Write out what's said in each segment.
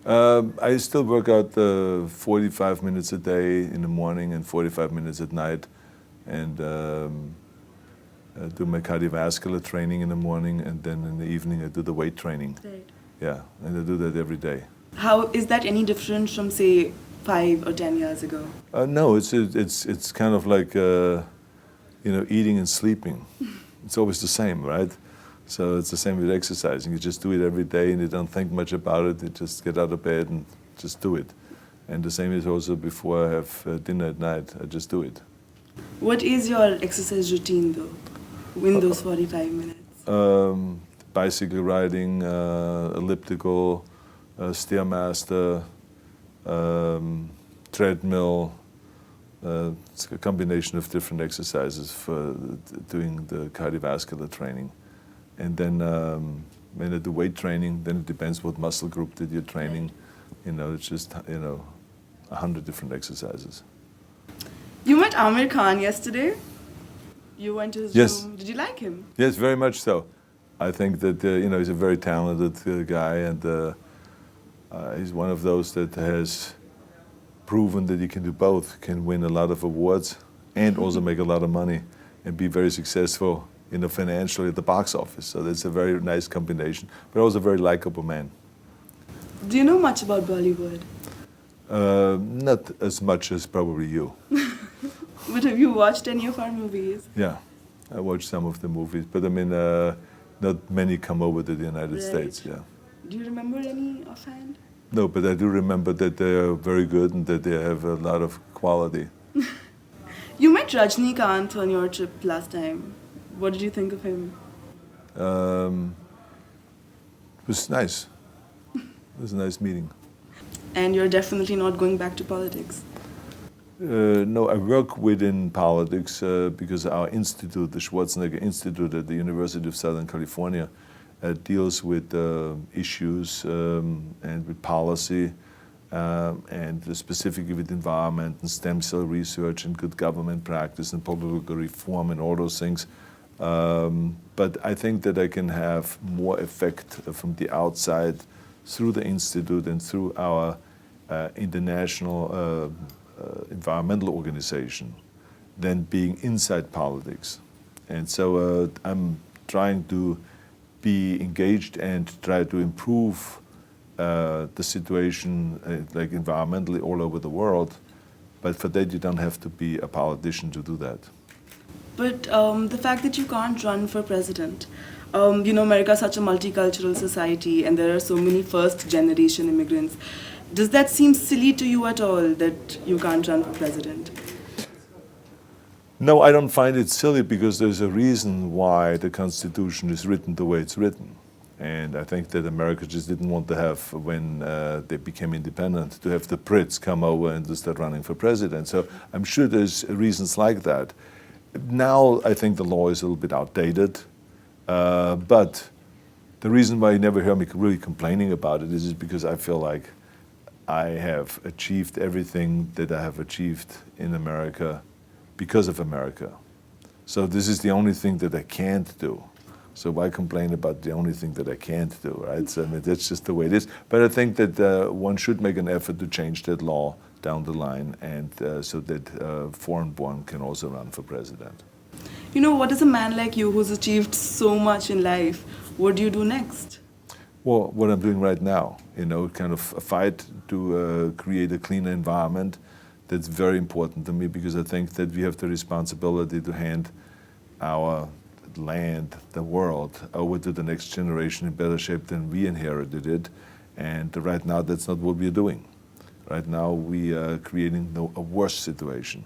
I still work out 45 minutes a day in the morning and 45 minutes at night, and do my cardiovascular training in the morning, and then in the evening I do the weight training. Right. Yeah, and I do that every day. How is that any different from, say, 5 or 10 years ago? No, it's kind of like eating and sleeping. It's always the same, right? So it's the same with exercising. You just do it every day, and you don't think much about it. You just get out of bed and just do it. And the same is also before I have dinner at night. I just do it. What is your exercise routine, though, in those 45 minutes? Bicycle riding, elliptical, stairmaster, treadmill. It's a combination of different exercises for doing the cardiovascular training. And then when I do weight training, then it depends what muscle group that you're training. It's just 100 different exercises. You met Amir Khan yesterday. You went to his Yes. room. Did you like him? Yes, very much so. I think that he's a very talented guy, and he's one of those that has proven that he can do both. Can win a lot of awards and also make a lot of money and be very successful financially at the box office. So that's a very nice combination, but also a very likable man. Do you know much about Bollywood? Not as much as probably you. But have you watched any of our movies? Yeah, I watched some of the movies, but I mean, not many come over to the United States. Yeah. Do you remember any offhand? No, but I do remember that they are very good and that they have a lot of quality. You met Rajnikant on your trip last time. What did you think of him? It was nice. It was a nice meeting. And you're definitely not going back to politics. No, I work within politics because our institute, the Schwarzenegger Institute at the University of Southern California, deals with issues and with policy and specifically with environment and stem cell research and good government practice and political reform and all those things. But I think that I can have more effect from the outside through the institute and through our international environmental organization than being inside politics. And so I'm trying to be engaged and try to improve the situation like environmentally all over the world. But for that you don't have to be a politician to do that. But the fact that you can't run for president, America is such a multicultural society and there are so many first-generation immigrants. Does that seem silly to you at all that you can't run for president? No, I don't find it silly because there's a reason why the Constitution is written the way it's written. And I think that America just didn't want to have, when they became independent, to have the Brits come over and to start running for president. So I'm sure there's reasons like that. Now I think the law is a little bit outdated, but the reason why you never hear me really complaining about it is because I feel like I have achieved everything that I have achieved in America because of America. So this is the only thing that I can't do. So why complain about the only thing that I can't do, right? So I mean, that's just the way it is. But I think that one should make an effort to change that law down the line, and so that foreign-born can also run for president. What is a man like you who's achieved so much in life? What do you do next? Well, what I'm doing right now, kind of a fight to create a cleaner environment. That's very important to me because I think that we have the responsibility to hand our land, the world, over to the next generation in better shape than we inherited it. And right now, that's not what we're doing. Right now, we are creating a worse situation,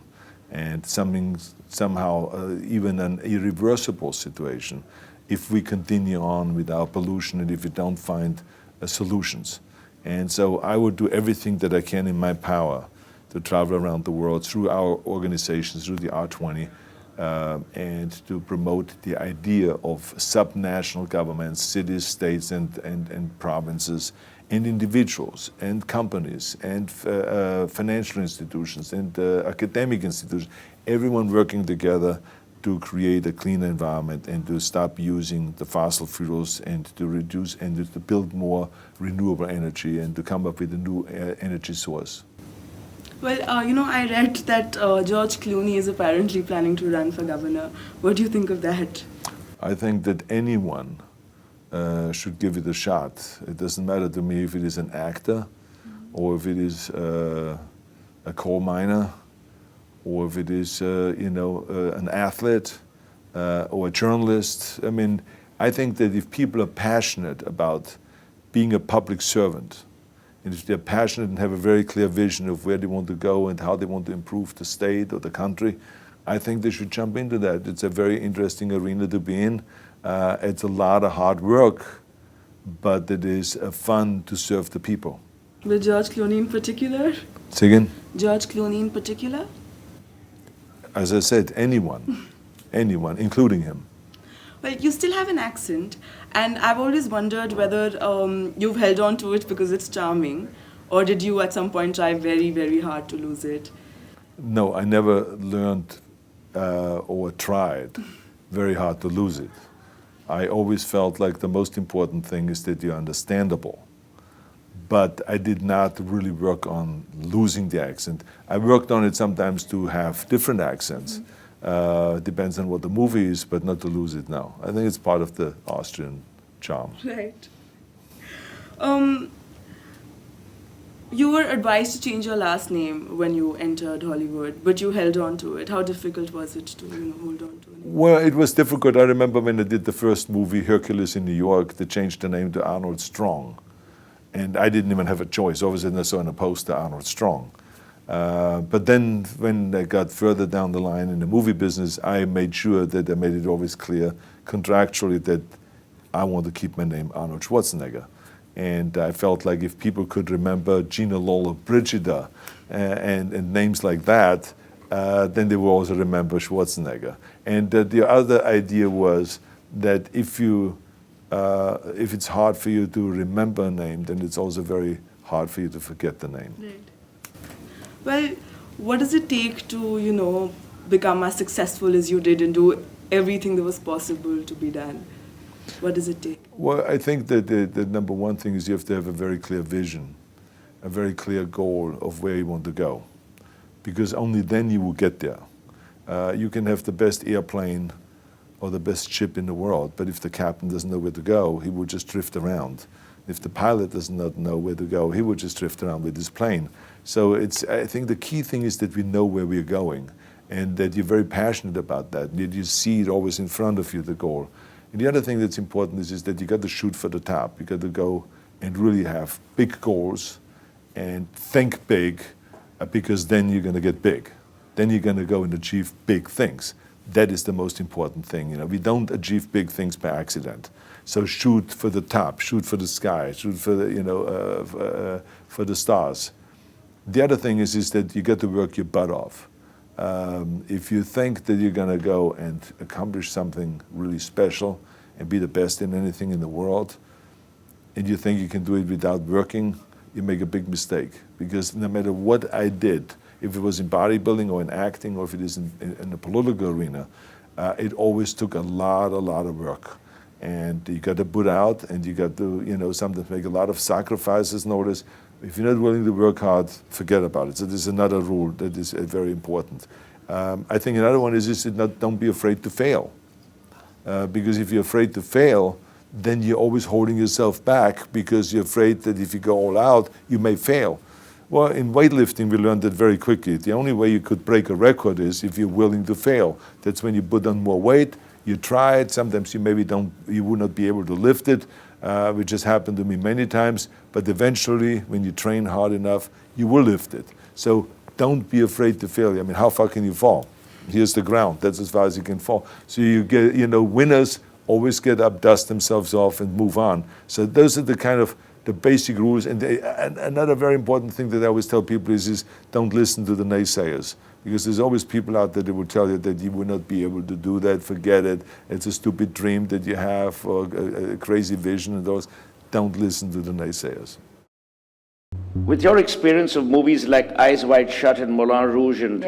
and somehow even an irreversible situation if we continue on with our pollution and if we don't find solutions. And so I would do everything that I can in my power to travel around the world through our organizations, through the R20, and to promote the idea of subnational governments, cities, states, and provinces, and individuals, and companies, and financial institutions, and academic institutions, everyone working together to create a cleaner environment and to stop using the fossil fuels and to reduce and to build more renewable energy and to come up with a new energy source. Well, I read that George Clooney is apparently planning to run for governor. What do you think of that? I think that anyone should give it a shot. It doesn't matter to me if it is an actor or if it is a coal miner or if it is, an athlete or a journalist. I mean, I think that if people are passionate about being a public servant, and if they're passionate and have a very clear vision of where they want to go and how they want to improve the state or the country, I think they should jump into that. It's a very interesting arena to be in. It's a lot of hard work, but it is fun to serve the people. With George Clooney in particular? Say again? George Clooney in particular? As I said, anyone, including him. Well, you still have an accent, and I've always wondered whether you've held on to it because it's charming, or did you at some point try very, very hard to lose it? No, I never learned or tried very hard to lose it. I always felt like the most important thing is that you're understandable. But I did not really work on losing the accent. I worked on it sometimes to have different accents. Depends on what the movie is, but not to lose it now. I think it's part of the Austrian charm. Right. You were advised to change your last name when you entered Hollywood, but you held on to it. How difficult was it to hold on to it? Well, it was difficult. I remember when I did the first movie, Hercules in New York, they changed the name to Arnold Strong. And I didn't even have a choice. All of a sudden I saw on a poster Arnold Strong. But then when I got further down the line in the movie business, I made sure that I made it always clear contractually that I want to keep my name Arnold Schwarzenegger. And I felt like if people could remember Gina Lola Brigida and names like that, then they will also remember Schwarzenegger. And the other idea was that if it's hard for you to remember a name, then it's also very hard for you to forget the name. Right. Well, what does it take to, become as successful as you did and do everything that was possible to be done? What does it take? Well, I think that the number one thing is you have to have a very clear vision, a very clear goal of where you want to go, because only then you will get there. You can have the best airplane or the best ship in the world, but if the captain doesn't know where to go, he will just drift around. If the pilot does not know where to go, he will just drift around with his plane. So I think the key thing is that we know where we're going and that you're very passionate about that, that you see it always in front of you, the goal. And the other thing that's important is that you got to shoot for the top. You got to go and really have big goals and think big, because then you're going to get big. Then you're going to go and achieve big things. That is the most important thing. We don't achieve big things by accident. So shoot for the top, shoot for the sky, shoot for the for the stars. The other thing is that you got to work your butt off. If you think that you're going to go and accomplish something really special and be the best in anything in the world, and you think you can do it without working, you make a big mistake. Because no matter what I did, if it was in bodybuilding or in acting or if it is in the political arena, it always took a lot of work. And you got to put out, and you got to, sometimes make a lot of sacrifices. Notice, if you're not willing to work hard, forget about it. So there's another rule that is very important. I think another one is don't be afraid to fail. Because if you're afraid to fail, then you're always holding yourself back because you're afraid that if you go all out, you may fail. Well, in weightlifting, we learned that very quickly. The only way you could break a record is if you're willing to fail. That's when you put on more weight, you try it, sometimes you would not be able to lift it, which has happened to me many times, but eventually, when you train hard enough, you will lift it. So don't be afraid to fail. I mean, how far can you fall? Here's the ground, that's as far as you can fall. So you get, winners always get up, dust themselves off, and move on. So those are the kind of the basic rules. And another very important thing that I always tell people is don't listen to the naysayers. Because there's always people out there that will tell you that you will not be able to do that, forget it, it's a stupid dream that you have, or a crazy vision and those. Don't listen to the naysayers. With your experience of movies like Eyes Wide Shut and Moulin Rouge and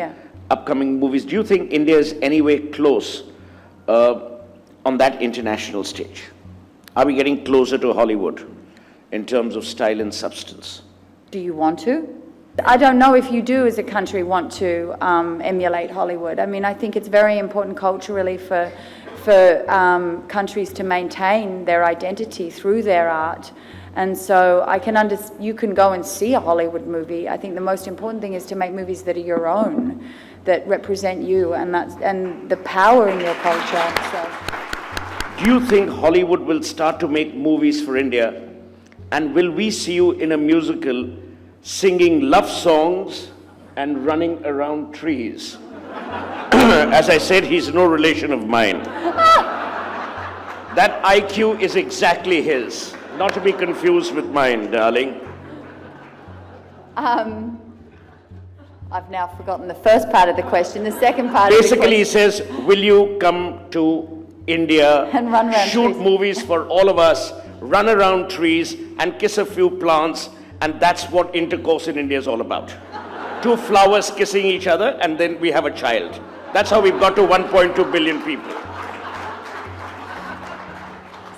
upcoming movies. Do you think India is anyway close on that international stage? Are we getting closer to Hollywood in terms of style and substance? Do you want to? I don't know if you do as a country want to emulate Hollywood. I mean, I think it's very important culturally for countries to maintain their identity through their art. And so you can go and see a Hollywood movie. I think the most important thing is to make movies that are your own, that represent you and the power in your culture. So. Do you think Hollywood will start to make movies for India? And will we see you in a musical singing love songs and running around trees? As I said, he's no relation of mine. That IQ is exactly his, not to be confused with mine, darling. I've now forgotten the first part of the question. The second part Basically, he says, will you come to India and run around shoot trees. movies for all of us, run around trees and kiss a few plants, and that's what intercourse in India is all about. Two flowers kissing each other, and then we have a child. That's how we've got to 1.2 billion people.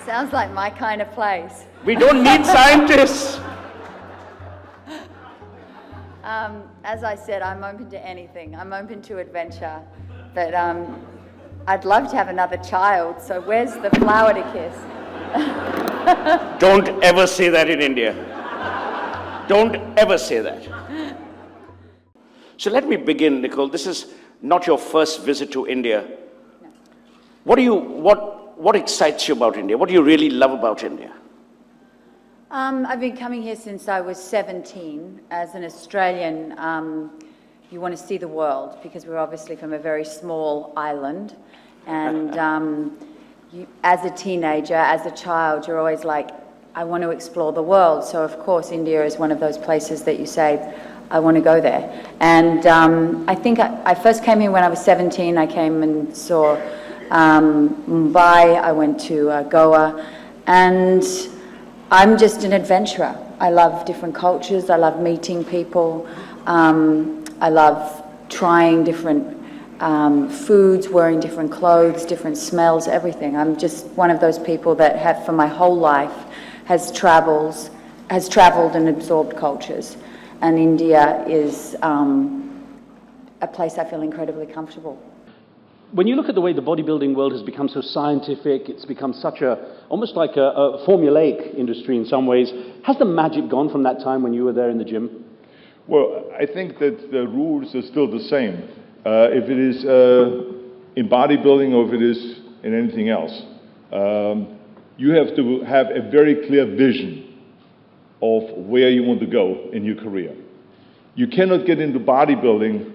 Sounds like my kind of place. We don't need scientists. As I said, I'm open to anything. I'm open to adventure. But I'd love to have another child, so where's the flower to kiss? Don't ever say that in India. Don't ever say that. So let me begin, Nicole. This is not your first visit to India. No. What excites you about India? What do you really love about India? I've been coming here since I was 17. As an Australian, you want to see the world because we're obviously from a very small island. And as a teenager, as a child, you're always like, I want to explore the world. So of course, India is one of those places that you say, I want to go there. And I think I first came here when I was 17. I came and saw Mumbai. I went to Goa. And I'm just an adventurer. I love different cultures. I love meeting people. I love trying different foods, wearing different clothes, different smells, everything. I'm just one of those people that have, for my whole life, has traveled and absorbed cultures. And India is a place I feel incredibly comfortable. When you look at the way the bodybuilding world has become so scientific, it's become such almost like a formulaic industry in some ways. Has the magic gone from that time when you were there in the gym? Well, I think that the rules are still the same. If it is in bodybuilding or if it is in anything else, you have to have a very clear vision of where you want to go in your career. You cannot get into bodybuilding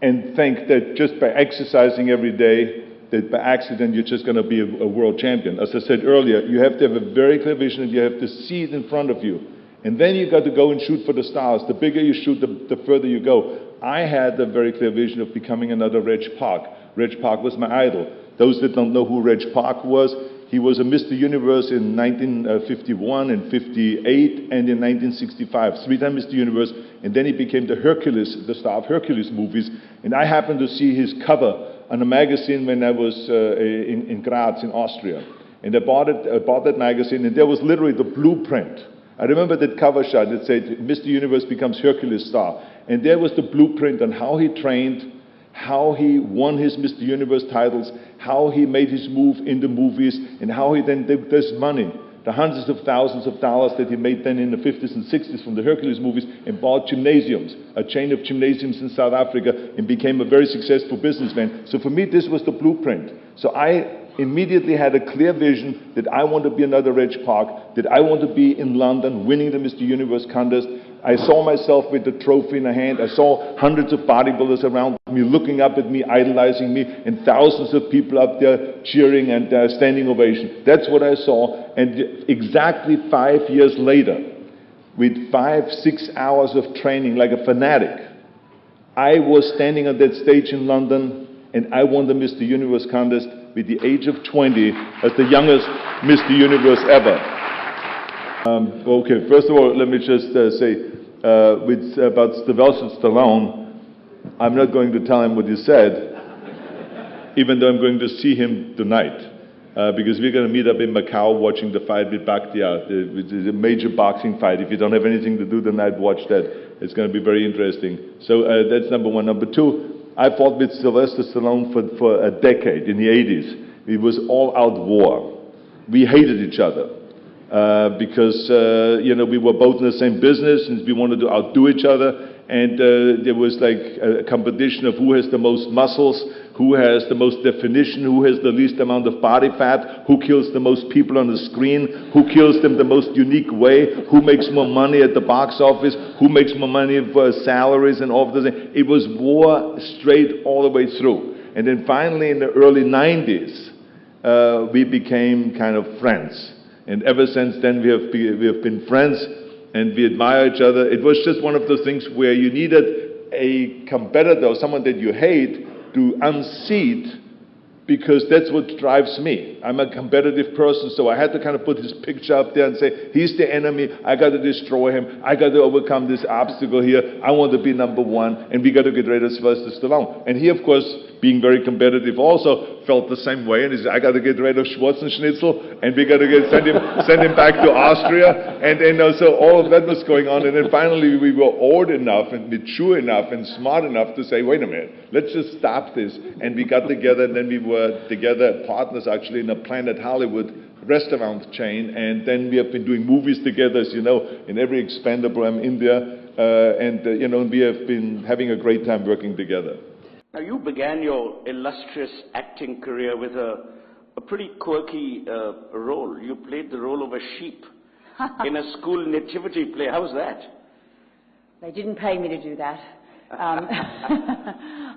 and think that just by exercising every day, that by accident you're just going to be a world champion. As I said earlier, you have to have a very clear vision and you have to see it in front of you. And then you got to go and shoot for the stars. The bigger you shoot, the further you go. I had a very clear vision of becoming another Reg Park. Reg Park was my idol. Those that don't know who Reg Park was, he was a Mr. Universe in 1951, in 58, and in 1965. 3-time Mr. Universe, and then he became the star of Hercules movies. And I happened to see his cover on a magazine when I was in Graz, in Austria. And I bought that magazine, and there was literally the blueprint. I remember that cover shot that said, Mr. Universe becomes Hercules star. And there was the blueprint on how he trained, how he won his Mr. Universe titles, how he made his move in the movies, and how he then did this money, the hundreds of thousands of dollars that he made then in the 50s and 60s from the Hercules movies, and bought gymnasiums, a chain of gymnasiums in South Africa, and became a very successful businessman. So for me, this was the blueprint. So I immediately had a clear vision that I want to be another Reg Park, that I want to be in London winning the Mr. Universe contest. I saw myself with the trophy in the hand. I saw hundreds of bodybuilders around me looking up at me, idolizing me, and thousands of people up there cheering and standing ovation. That's what I saw. And exactly 5 years later, with 5-6 hours of training like a fanatic, I was standing on that stage in London and I won the Mr. Universe contest with the age of 20 as the youngest Mr. Universe ever. Okay, first of all, let me just say, about Sylvester Stallone, I'm not going to tell him what you said, even though I'm going to see him tonight. Because we're going to meet up in Macau watching the fight with Bakhtiar, which is a major boxing fight. If you don't have anything to do tonight, watch that. It's going to be very interesting. So that's number one. Number two, I fought with Sylvester Stallone for a decade in the 80s. It was all-out war. We hated each other because we were both in the same business and we wanted to outdo each other. And there was like a competition of who has the most muscles, who has the most definition, who has the least amount of body fat, who kills the most people on the screen, who kills them the most unique way, who makes more money at the box office, who makes more money for salaries and all of this. It was war straight all the way through. And then finally in the early 90s, we became kind of friends. And ever since then we have been friends and we admire each other. It was just one of those things where you needed a competitor, someone that you hate, to unseat, because that's what drives me. I'm a competitive person, so I had to kind of put his picture up there and say, he's the enemy, I got to destroy him, I got to overcome this obstacle here, I want to be number one, and we got to get rid of Sylvester Stallone. And he, of course, being very competitive, also felt the same way, and he said, I got to get rid of Schwarzenschnitzel, and we got to send him back to Austria, and so all of that was going on, and then finally we were old enough and mature enough and smart enough to say, wait a minute, let's just stop this, and we got together, and then we were together partners actually in a Planet Hollywood restaurant chain, and then we have been doing movies together, as you know, in every expendable. I'm in there, and we have been having a great time working together. Now, you began your illustrious acting career with a pretty quirky role. You played the role of a sheep in a school nativity play. How was that? They didn't pay me to do that.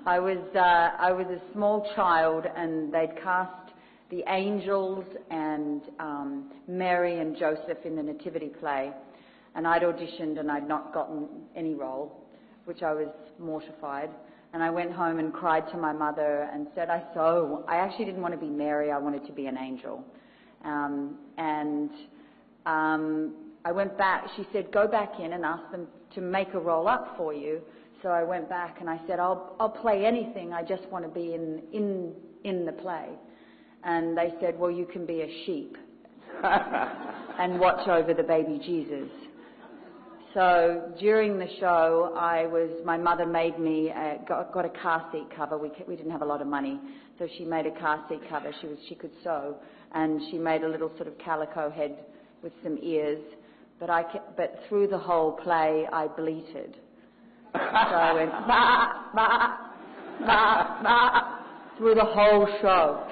I was a small child, and they'd cast the angels and Mary and Joseph in the nativity play, and I'd auditioned and I'd not gotten any role, which I was mortified. And I went home and cried to my mother and said, I actually didn't want to be Mary, I wanted to be an angel. I went back, she said, go back in and ask them to make a role up for you. So I went back and I said, I'll play anything, I just want to be in the play. And they said, well, you can be a sheep and watch over the baby Jesus. So during the show, my mother made me, got a car seat cover. We didn't have a lot of money, so she made a car seat cover. She could sew, and she made a little sort of calico head with some ears. But through the whole play, I bleated. So I went, bah, bah, bah, bah, through the whole show.